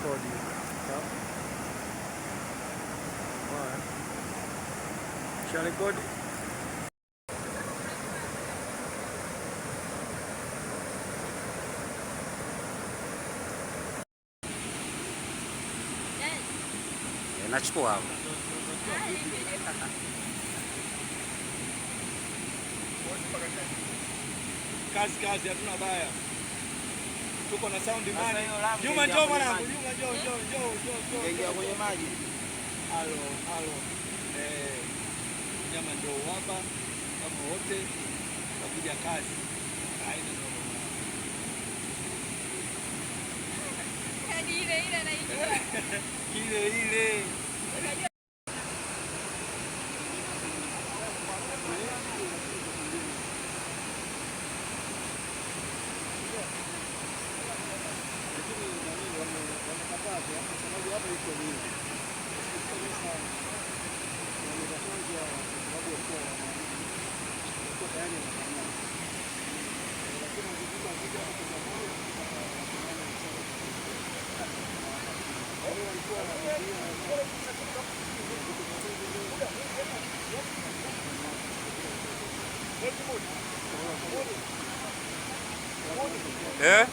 rekodi sha rekodi. Nachukua hapo. Kazi hatuna baya. Tuko na sound man. Juma njoo mwanangu, Juma njoo. Ingia kwenye maji. Halo. Nyama ndio hapa kama wote wakuja kazi. Haina ndio. Ile naijua. Ile. Eh?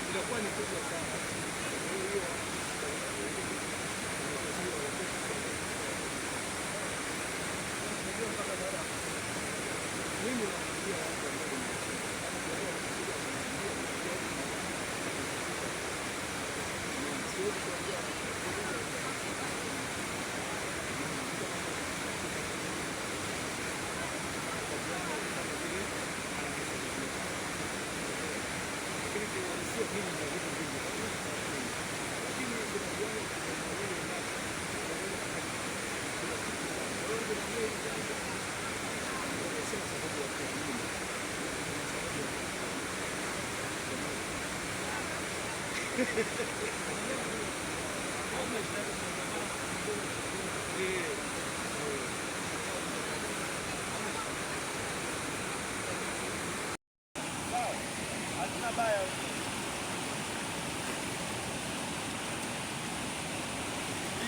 Itakuwa ni kubwa sana.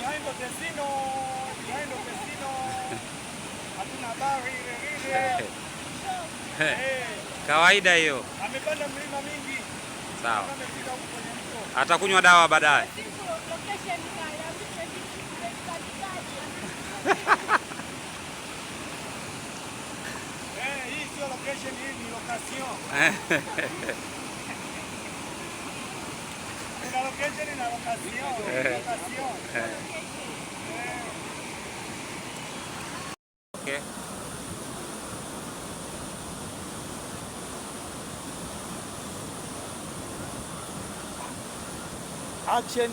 Behind the casino. Hatuna habari ile. Kawaida hiyo. Amepanda mlima mingi. Sawa. Atakunywa dawa baadaye. Hii sio location, hii ni location. Kuna location na location. Okay. Action,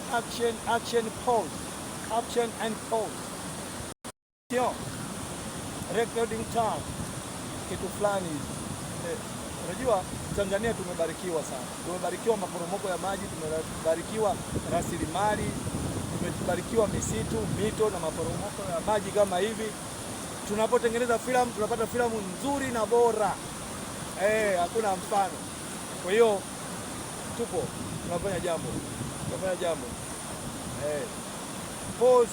pause. Action and pause. Recording time. kitu fulani hivi. Unajua Tanzania tumebarikiwa sana, tumebarikiwa maporomoko ya maji, tumebarikiwa rasilimali, tumebarikiwa misitu, mito na maporomoko ya maji kama hivi. Tunapotengeneza filamu tunapata filamu nzuri na bora, hakuna mfano. Kwa hiyo tupo tunafanya jambo, pause.